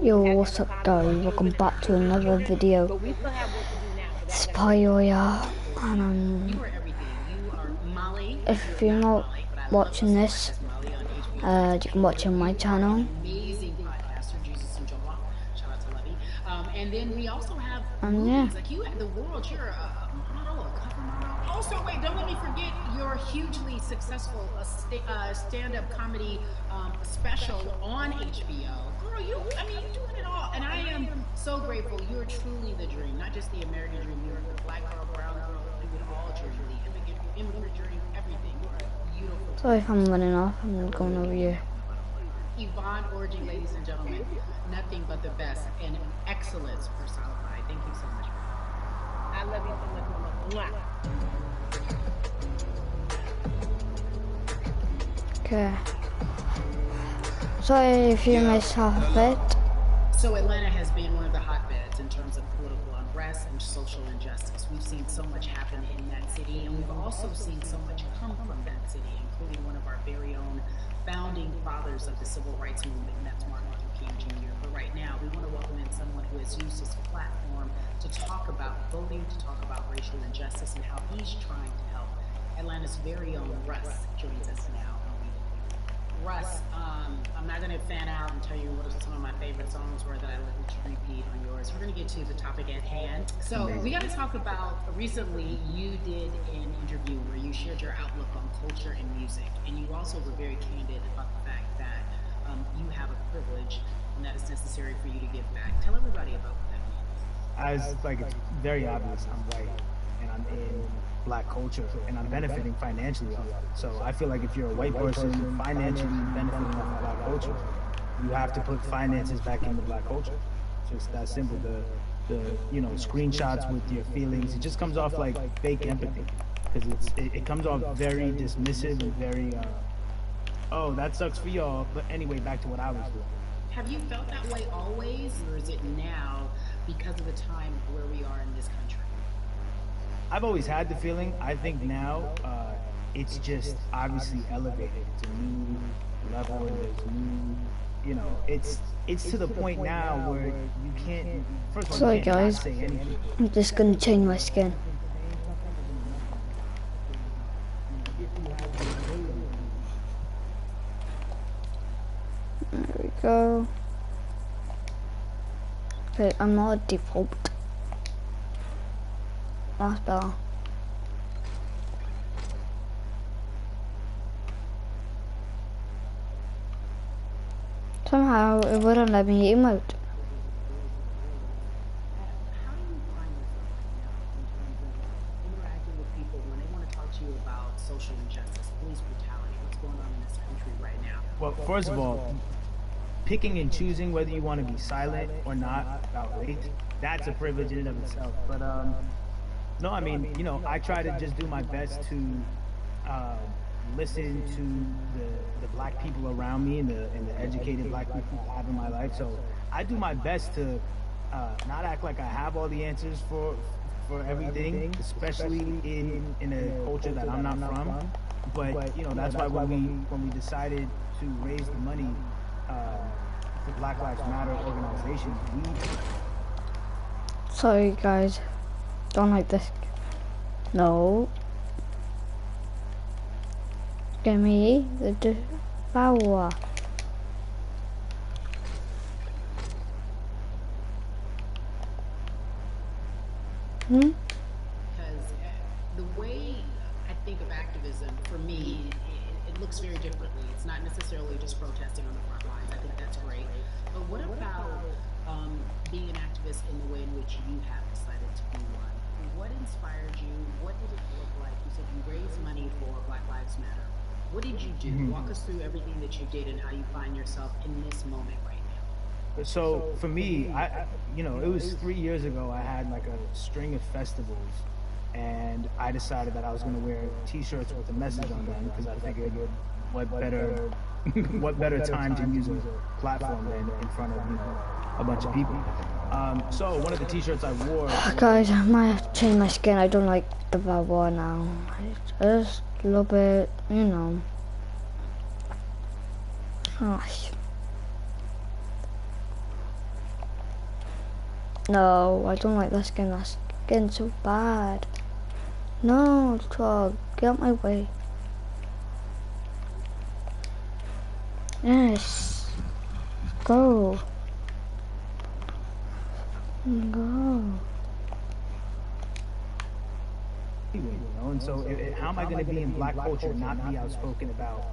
Yo, what's up guys, welcome back to another video. It's Pioya, and if you're not watching this, you can watch on my channel. And then we also have movies, Yeah. like you at the world, you're a model, a cover model. Also, wait, don't let me forget your hugely successful stand-up comedy special on HBO. Girl, you're doing it all. And I am so grateful. You're truly the dream, not just the American dream. You're the black girl, brown girl, do it all dream, the immigrant dream, everything. You are beautiful. Sorry if I'm running off, I'm going over here. Yvonne Orgy, ladies and gentlemen, nothing but the best and excellence personified. Thank you so much. I love you so much, Mama. Okay. Sorry if you missed half of it. So Atlanta has been one of the hotbeds in terms of political unrest and social injustice. We've seen so much happen in that city, and we've also seen so much come from that city, including one of our very own founding fathers of the civil rights movement, and that's Martin Luther King Jr. But right now, we want to welcome in someone who has used his platform to talk about voting, to talk about racial injustice, and how he's trying to help. Atlanta's very own Russ joins us now. Russ, I'm not going to fan out and tell you what some of my favorite songs were that I let you repeat on yours. We're going to get to the topic at hand. So we got to talk about, recently you did an interview where you shared your outlook on culture and music, and you also were very candid about the fact that you have a privilege and that it's necessary for you to give back. Tell everybody about what that means. It's very obvious I'm white and I'm in black culture and I'm benefiting financially off it. So I feel like if you're a white person financially benefiting off of black culture, you have to put finances back into black culture. Just that simple. The screenshots with your feelings, it just comes off like fake empathy, because it comes off very dismissive and very oh, that sucks for y'all, but anyway, back to what I was doing. Have you felt that way always, or is it now because of the time where we are in this country? I've always had the feeling. I think now it's just obviously elevated. It's a new level. There's new, it's to the point now where you can't. First of all, Sorry you can't guys, say anything. I'm just gonna change my skin. There we go. Okay, I'm not a default. That's better. Somehow it wouldn't let me emote. How do you find yourself right now in terms of interacting with people when they want to talk to you about social injustice, police brutality, what's going on in this country right now? Well, first of all, picking and choosing whether you want to be silent or not about race, that's a privilege in and of itself. But no, I mean, I try to just do my best to listen to the black people around me and the educated black people I have in my life. So I do my best to not act like I have all the answers for everything, especially in a culture that I'm not from. But that's why when we decided to raise the money for Black Lives Matter organization, Sorry guys, don't like this. No. Give me the devour. Because the way I think of activism, for me, it looks very differently. It's not necessarily just protesting on the front lines. I think that's great. But what about being an activist in the way in which you have decided to be one? What inspired you? What did it look like? You said you raised money for Black Lives Matter. What did you do? Walk us through everything that you did and how you find yourself in this moment right now. So for me, it was 3 years ago. I had like a string of festivals, and I decided that I was going to wear T-shirts with a message on them because I figured, what better time to use a platform than in front of a bunch of people. So one of the T-shirts I wore. Guys, I might have to change my skin. I don't like the Balboa now. I just love it, Gosh. No, I don't like that skin. That skin's so bad. No, dog, get out my way. Yes. Go. Go. And so how am I going to be in black culture and not be outspoken about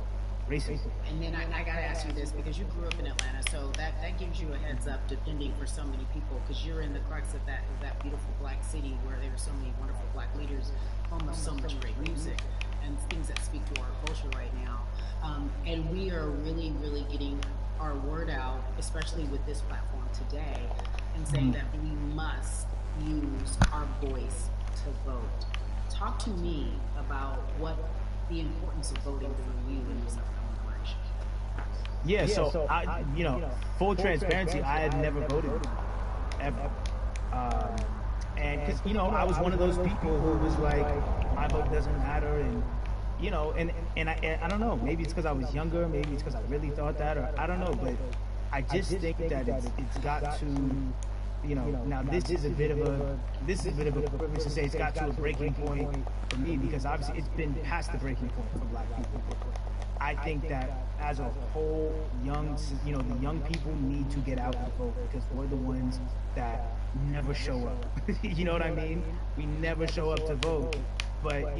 racism? And then I got to ask you this, because you grew up in Atlanta, so that gives you a heads up, depending for so many people, because you're in the crux of that beautiful black city where there are so many wonderful black leaders, home of so much great music and things that speak to our culture right now. And we are really, really getting our word out, especially with this platform today, and saying that we must use our voice to vote. Talk to me about what the importance of voting for you in this upcoming election. Yeah, so I, full transparency, I had never voted ever. And because, I was one of those people who was like, my vote doesn't matter. And, and I don't know, maybe it's because I was younger, maybe it's because I really thought that, or I don't know, but I just think that it's got to, now this is a bit of a privilege to say it's got to a breaking point for me, because obviously it's been past the breaking point for black people. I think that as a whole, the young people need to get out and vote, because we're the ones that never show up. You know what I mean? We never show up to vote, but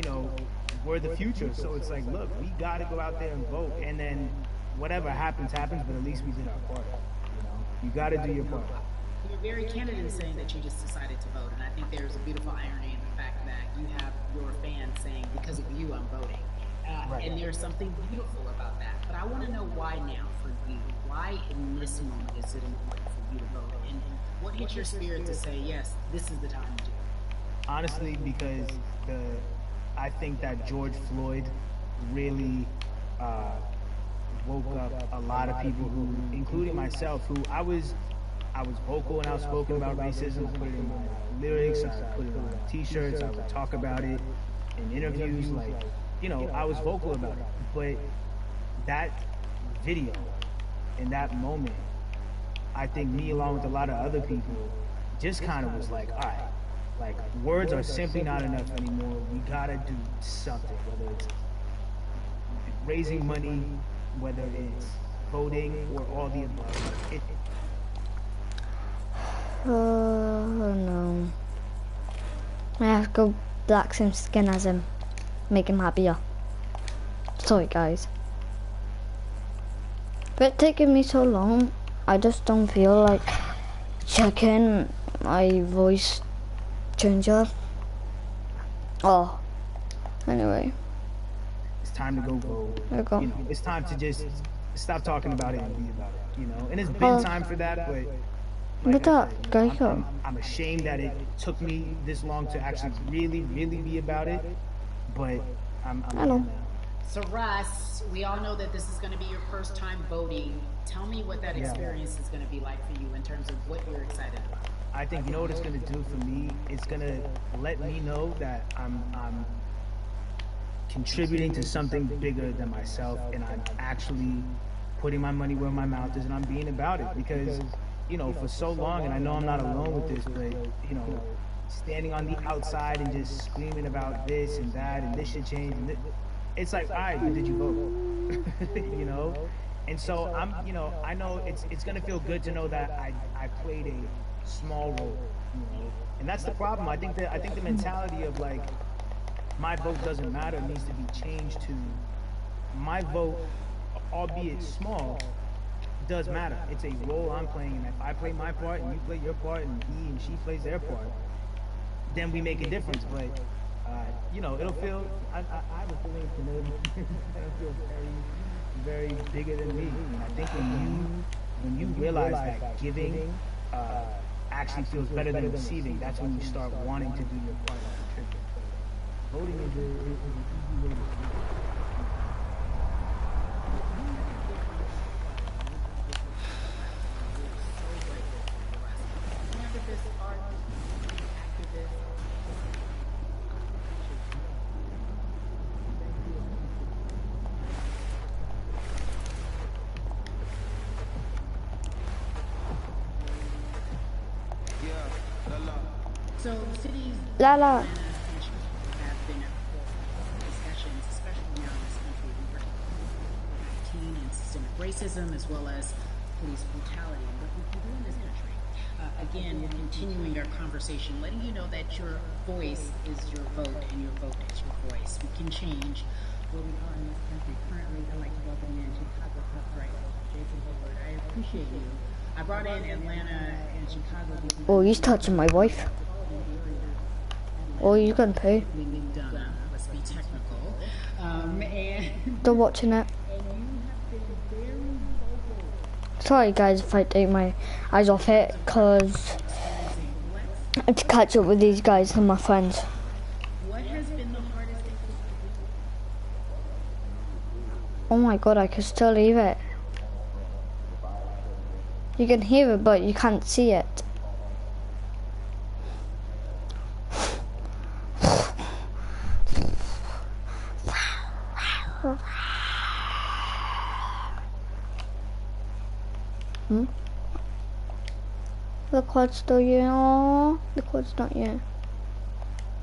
we're the future. So it's like, look, we got to go out there and vote, and then whatever happens, happens. But at least we did our part. You got to do your part. You're very candid in saying that you just decided to vote, and I think there's a beautiful irony in the fact that you have your fans saying, because of you, I'm voting. Right. And there's something beautiful about that. But I want to know why now for you. Why in this moment is it important for you to vote? And what hits your spirit to say, yes, this is the time to do it? Honestly, because I think that George Floyd really woke up a lot of people who, including myself, who I was vocal and outspoken about racism. I put it in my lyrics, I put it on t-shirts, I would talk about it in interviews, like, I was vocal about it. But that video in that moment, I think me along with a lot of other people just kind of was like, all right, like, words are simply not enough anymore. We gotta do something, whether it's raising money, whether it's voting, or all the above. No. I have to go black some skin as him. Make him happier. Sorry guys. But taking me so long, I just don't feel like checking my voice changer. Oh, anyway. It's time to go vote. There you go. It's time to just stop talking about it and be about it. And it's been time for that, but Look at that, I'm ashamed that it took me this long to actually really, really be about it, but I'm Hello. So Russ, we all know that this is going to be your first time voting. Tell me what that experience is going to be like for you in terms of what you're excited about. I think what it's going to do for me. It's going to let me know that I'm contributing to something bigger than myself, and I'm actually putting my money where my mouth is, and I'm being about it, because for so long, and I know I'm not alone with this, but standing on the outside and just screaming about this and that and this should change, and it's like, all right, but did you vote? And so I know it's gonna feel good to know that I played a small role, and that's the problem. I think the mentality of like, my vote doesn't matter needs to be changed to, my vote, albeit small, does matter. It's a role I'm playing, and if I play my part and you play your part and he and she plays their part, then we make a difference. But it'll feel, I have a feeling it'll feel very, very bigger than me. And I think when you realize that giving actually feels better than receiving, that's when you start wanting to do your part and contribute. Voting is a easy way to do it. Yeah. So cities La like la. Atlanta and Chicago have been at the forefront of discussions, especially now in this country. We're COVID-19 and systemic racism, as well as police brutality, and what we can do in this country. Again, we're continuing our conversation, letting you know that your voice is your vote and your vote is your voice. We can change where we are in this country. Currently, I'd like to welcome in Chicago Cup driver Jason Hayward. I appreciate you. I brought in Atlanta and Chicago because Oh, he's touching my wife. Oh, you can pay. Let's be technical. And Still watching it. you have been very vocal. Sorry guys if I take my eyes off it, cause I have to catch up with these guys and my friends. What has been the hardest thing? Oh my god, I can still hear it. You can hear it, but you can't see it. The quad's still here. Oh, the quad's not here.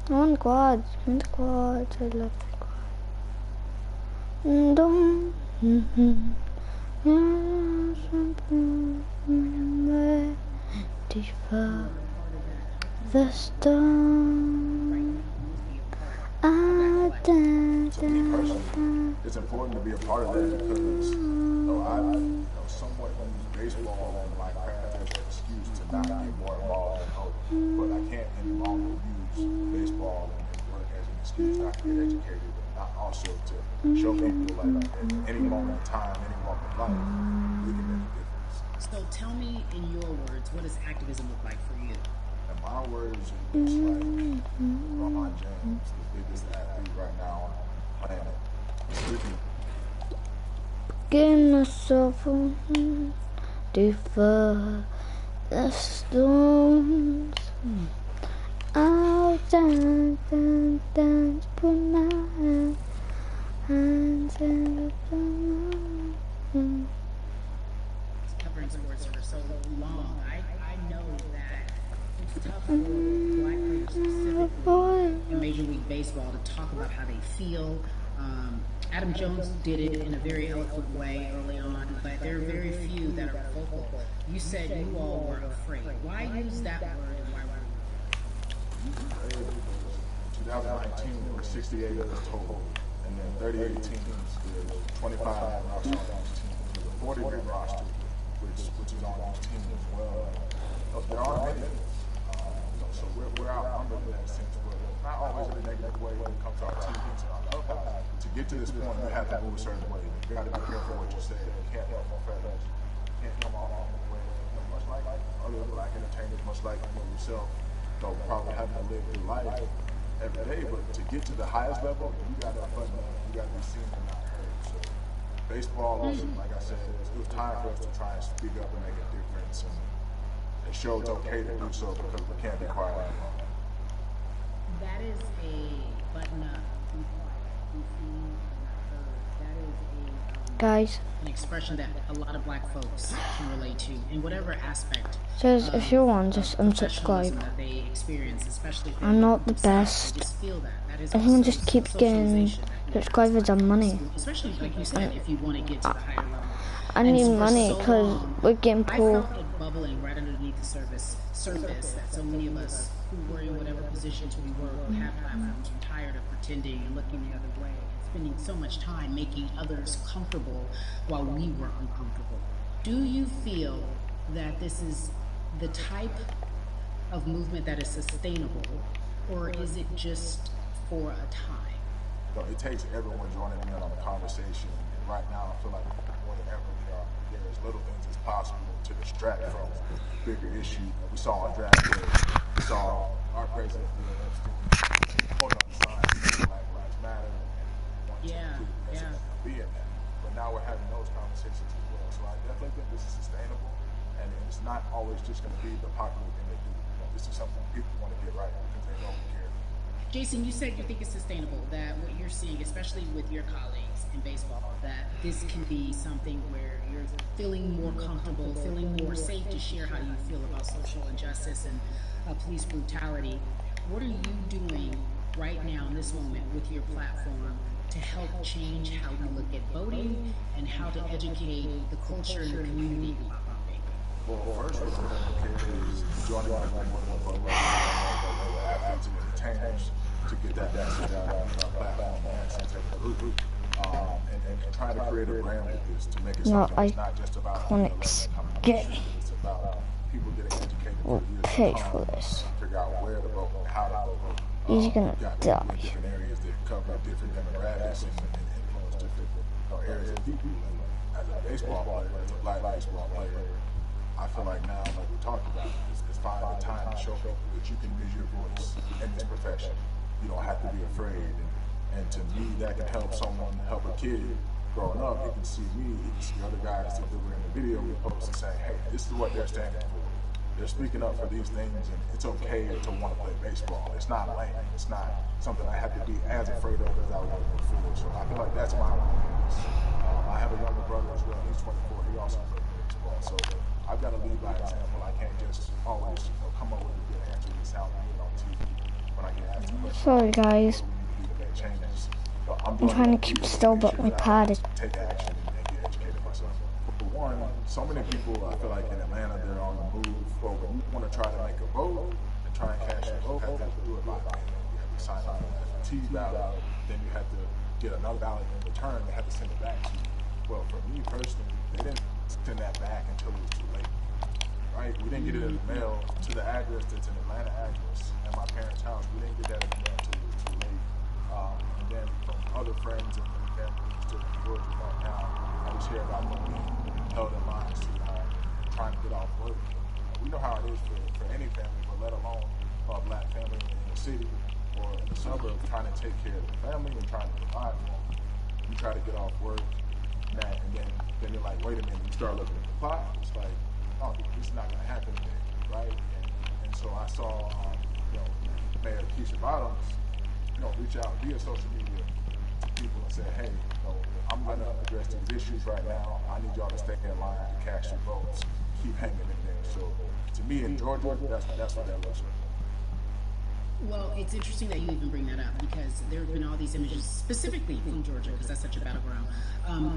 I want the quads. Give me the quads. I love the quads. Don't. The stone. To me personally, it's important to be a part of that because I somewhat use baseball and my craft as an excuse to not get more involved in coaching. But I can't any longer use baseball and work as an excuse not to get educated and not also to show people like at any moment in time, any moment in life, we can make a difference. So tell me in your words, what does activism look like for you? In my words, it looks like LeBron James, the biggest athlete right now on the planet, sleeping. Give myself a defer the storms. I'll dance, put my hands in the Covering sports for so long, I know that it's tough for black players specifically in Major League Baseball to talk about how they feel. Adam Jones did it in a very eloquent way early on, but there are very few that are vocal. You said you all were afraid. Why use that word and why were you? 2019, there were 68 of us total, and then 38 teams, there's 25 on each team. There's a 40-man roster, which is on each team as well. There are many, so we're outnumbered in that sense, but not always in a negative way when it comes to our teammates and our clubhouse. To get to this point, you have to move a certain way. You got to be careful what you say. You can't help no feathers. You can't come off the way. Much like other black entertainers, much like yourself, though probably having to live through life every day, but to get to the highest level, you got to be seen and not heard. So baseball, like I said, it was time for us to try and speak up and make a difference, and show it's okay to do so because we can't be quiet anymore. That is a button up. Be seen and not heard. That is guys. an expression that a lot of black folks can relate to in whatever aspect. Says if you want, just unsubscribe. That they experience, especially if I'm not the themselves. best. They just feel that. That is Everyone also just keeps getting socialization that subscribers and money. especially like you said, if you want to get to the higher level. I And need for money so because long, we're getting I poor. felt it bubbling right underneath the surface that so many of us who were in whatever positions we were, who had platforms, were tired of pretending and looking the other way and spending so much time making others comfortable while we were uncomfortable. Do you feel that this is the type of movement that is sustainable, or is it just for a time? So it takes everyone joining in on the conversation. And right now, I feel like more than ever, there is little things as possible to distract from bigger issues. We saw on draft day, we saw our president hold up the sign, Black Lives Matter, and want to be in that. But now we're having those conversations as well. So I definitely think this is sustainable, and it's not always just going to be the popular thing they do. This is something people want to get right because they know we care. Jason, you said you think it's sustainable, that what you're seeing, especially with your colleagues in baseball, that this can be something where you're feeling more comfortable, feeling more safe to share how you feel about social injustice and police brutality. What are you doing right now in this moment with your platform to help change how we look at voting and how to educate the culture and the community about voting? Well, first, what I'm going to is joining my athletes and entertainers to get that message out on our platform and group. And trying to create a brand with this to make it something that's not just about gonna it's about people getting educated We'll for pay years to for come, this. figure out where to vote and how to vote. He's gonna Got die. people in different areas that cover different demographics and influence different areas of people. As a baseball player, as a black baseball player, I feel like now, like we talked about, it's finally the time to show people that you can use your voice in this profession. You don't have to be afraid. And to me, that can help someone, help a kid growing up. He can see me, he can see other guys that were in the video we posted saying, hey, this is what they're standing for. They're speaking up for these things, and it's okay to want to play baseball. It's not lame. It's not something I have to be as afraid of as I was before. So I feel like that's my weakness. I have a younger brother as well. He's 24. He also plays baseball. So I've got to lead by example. I can't just always come up with a good answer that sounds good on TV when I get asked a question. Sorry guys, Changes. So I'm trying to keep still, but my pad is. Take action and get educated myself. For one, so many people, I feel like in Atlanta, they're on the move. But when you want to try to make a vote and try and cast your vote, you have to do it by mail. You have to sign up a T ballot, then you have to get another ballot in return. They have to send it back to you. Well, for me personally, they didn't send that back until it was too late. Right? We didn't get it in the mail to the address that's an Atlanta address at my parents' house. We didn't get that in the mail until it was too late. And then from other friends and family who still in Georgia right now, I just hear about them being held in line to trying to get off work. We know how it is for any family, but let alone a black family in the city or in the suburbs trying to take care of the family and trying to provide for them. You try to get off work, and then you're like, wait a minute, you start looking at the clock. It's like, oh, this is not going to happen today, right? And so I saw, Mayor Keisha Bottoms, reach out via social media to people and say, hey, I'm going to address these issues right now. I need y'all to stay in line to cast your votes. Keep hanging in there. So to me in Georgia, that's what that looks like. Well, it's interesting that you even bring that up because there have been all these images specifically from Georgia, because that's such a battleground,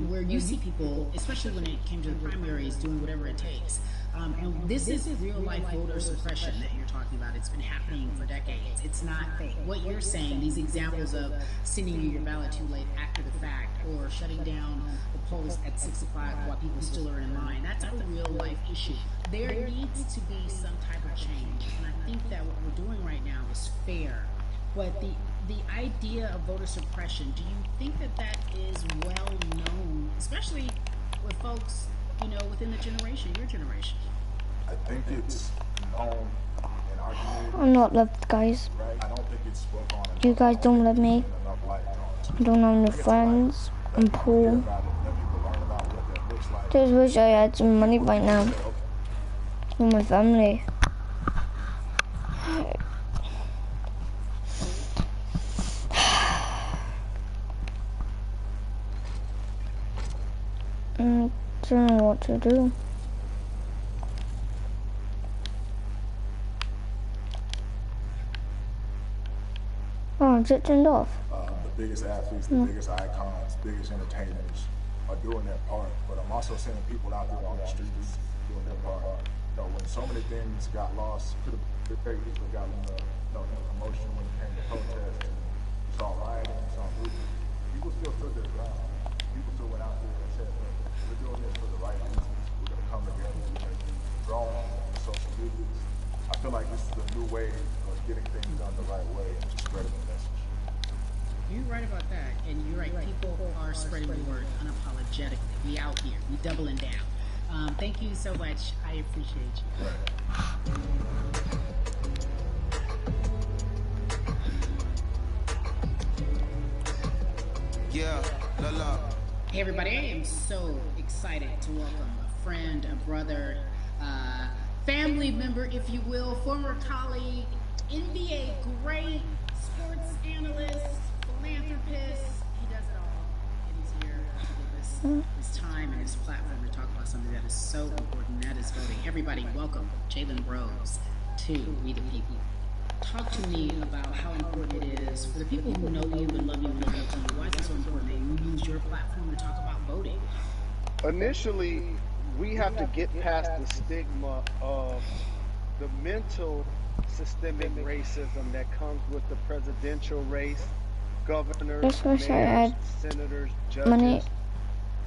where you see people, especially when it came to the primaries, doing whatever it takes. And this is real life voter suppression that you're talking about. It's been happening for decades. It's not fake. What you're saying, these examples of sending you your ballot too late after the fact, or shutting down the polls at 6 o'clock while people still are in line, that's a real life issue. There needs to be some type of change. And I think that what we're doing right now is fair. But the idea of voter suppression, do you think that is well known, especially with folks, within the generation, your generation? I think it's known in our community. I'm not loved, guys. Right? I don't think it's spoken on. You guys don't love me. I don't have no friends. I'm poor. Just wish I had some money right now for my family. I don't know what to do. Oh, is it turned off? The biggest athletes, the biggest icons, biggest entertainers are doing their part. But I'm also seeing people out there on the streets doing their part. When so many things got lost, could have very easily got in the commotion when it came to protests and saw rioting and saw looting. People still stood their ground. People still went out there and said, look, we're doing this for the right reasons. We're going to come together. We're going to be drawn on social media. I feel like this is a new way of getting things done the right way and just spreading the message. You're right about that, and you're right. People are spreading the word unapologetically. We out here. We doubling down. Thank you so much. I appreciate you. Yeah, la. Hey everybody, I am so excited to welcome a friend, a brother, family member, if you will, former colleague, NBA great, sports sports analyst, philanthropist. He does it all. And he's here to give us his time and his platform to talk about something that is so important, that is voting. Everybody, welcome Jalen Rose to We the People. Talk to me about how important it is for the people who know you and love you and look up to you. Why is it so important that you use your platform to talk about voting? Initially, we have to get past the stigma of the mental systemic racism that comes with the presidential race, governors, Just wish I mayors, had senators, money. judges.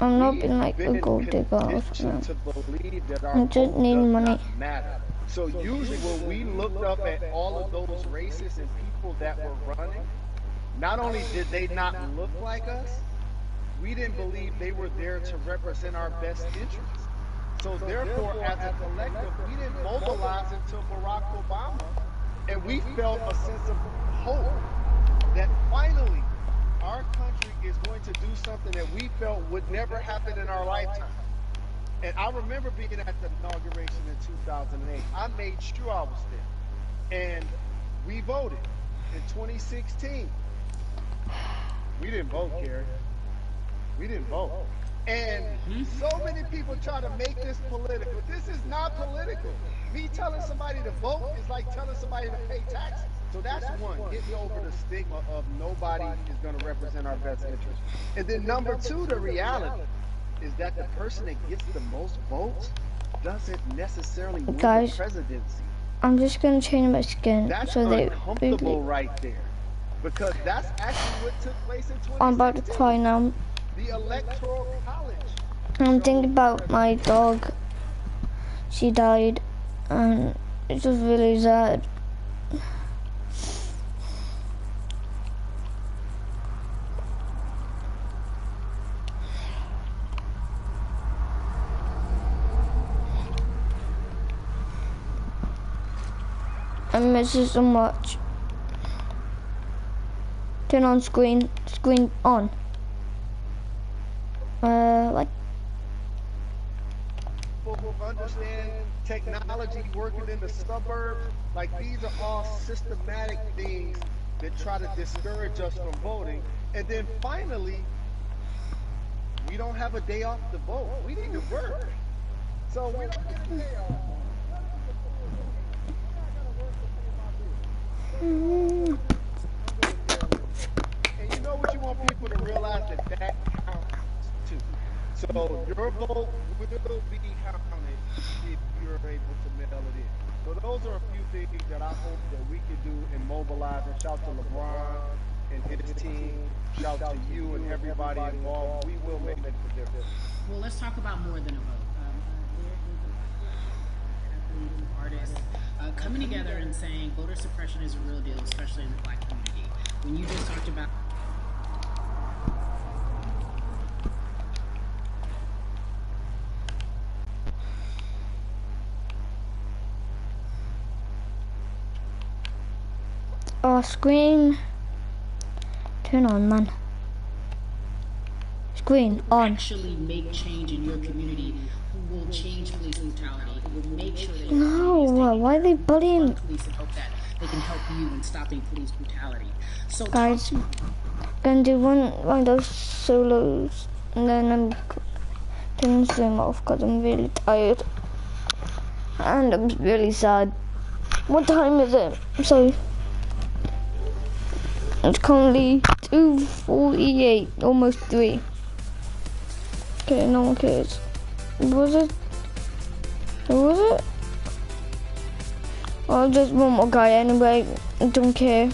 I'm not We've being like a been gold digger or conditioned something. to believe that I our just vote need does money. not matter. So usually when we looked up at all of those races and people that were running, not only did they not look like us, we didn't believe they were there to represent our best interests. So therefore, as a collective, we didn't mobilize until Barack Obama, and we felt a sense of hope that finally our country is going to do something that we felt would never happen in our lifetime. And I remember being at the inauguration in 2008. I made sure I was there. And we voted in 2016. We didn't vote, Carrie. We didn't vote. And so many people try to make this political. This is not political. Me telling somebody to vote is like telling somebody to pay taxes. So that's one, getting over the stigma of nobody is going to represent our best interest. And then number two, the reality is that the person that gets the most votes doesn't necessarily win the presidency. I'm just gonna change my skin That's so they uncomfortable right there. Because that's actually what took place in 2016. I'm about to cry now. The electoral college. I'm thinking about my dog. She died, and it's just really sad. I miss it so much. Turn on screen on. Like. People who understand technology working in the suburbs, like these are all systematic things that try to discourage us from voting. And then finally, we don't have a day off to vote. We need to work. So we don't get a day off. And you know what you want people to realize, that counts too. So your vote will be counted if you're able to mail it in. So those are a few things that I hope that we can do and mobilize. And shout to LeBron and his team. Shout to you and everybody involved. We will make a difference. Well, let's talk about more than a vote. Artists coming together and saying voter suppression is a real deal, especially in the Black community. When you just talked about screen. Turn on, man. Screen on. Actually make change in your community, who will change police brutality, who will make sure that No, why are they bullying? police and hope that they can help you in stopping police brutality. So guys, gonna do one of those solos, and then I'm turning Zoom off because I'm really tired and I'm really sad. What time is it? So it's currently 2:48, almost 3. Okay, no one cares. Was it? Who was it? Oh, just one more guy anyway. I don't care.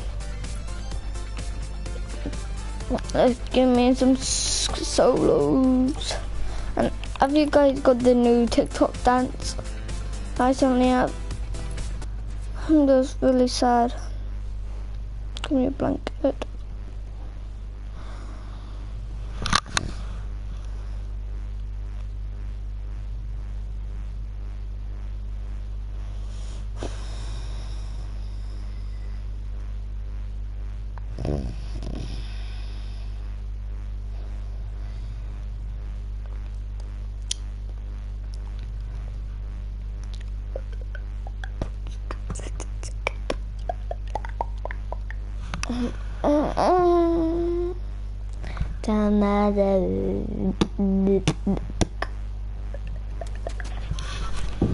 Let's give me some solos. And have you guys got the new TikTok dance? I certainly have. I'm just really sad. Give me a blanket.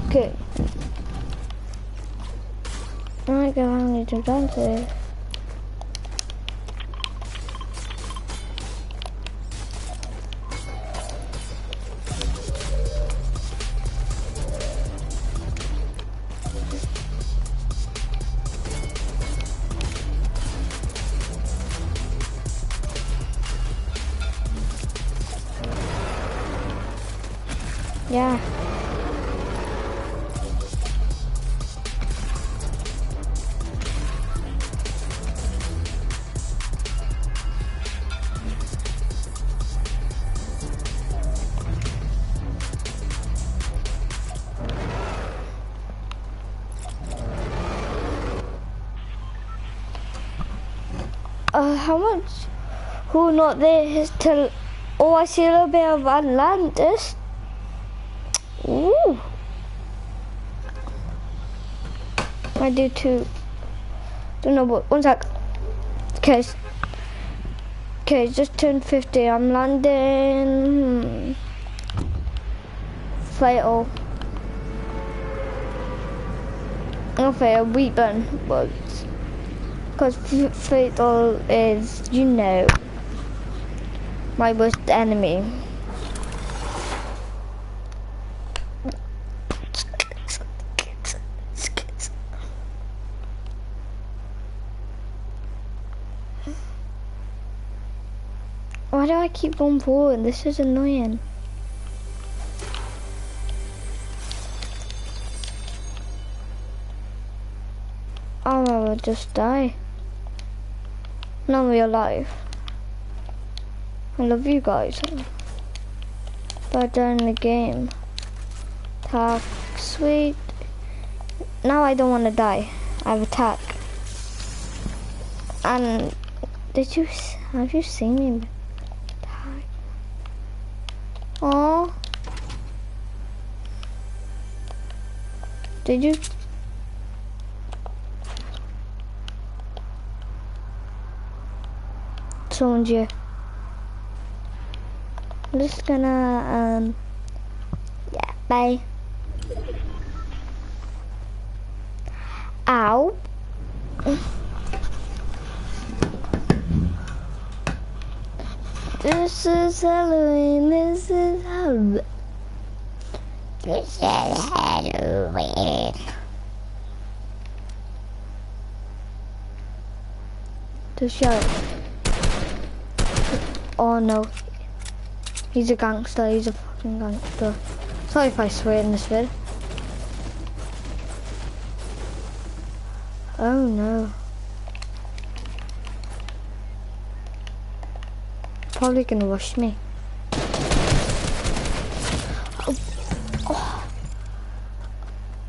Okay. I go on need to dance it. Yeah. How much? Who not there is till? Oh, I see a little bit of Atlantis. Ooh. I do too. Don't know what. 1 sec. Okay. Okay, just turned 50. I'm landing. Fatal. Not fatal. Weapon, but because fatal is, you know, my worst enemy. Why do I keep going forward? This is annoying. Oh, I will just die. No real life. I love you guys. But in the game. Attack, sweet. Now I don't want to die. I have attack. And have you seen me? Oh, did you? Someone's here. I'm just gonna yeah, bye. Ow. This is Halloween, this is Halloween. This is Halloween. Just shout. Oh no. He's a gangster, he's a fucking gangster. Sorry if I swear in this vid. Oh no. Probably gonna rush me. Oh.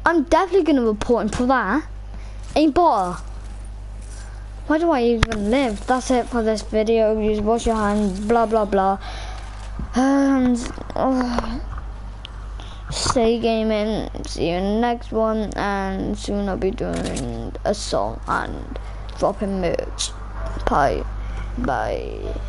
I'm definitely gonna report him for that. Ain't bother. Why do I even live? That's it for this video. Use wash your hands, blah blah blah. And stay gaming. See you in the next one. And soon I'll be doing a song and dropping merch. Bye. Bye.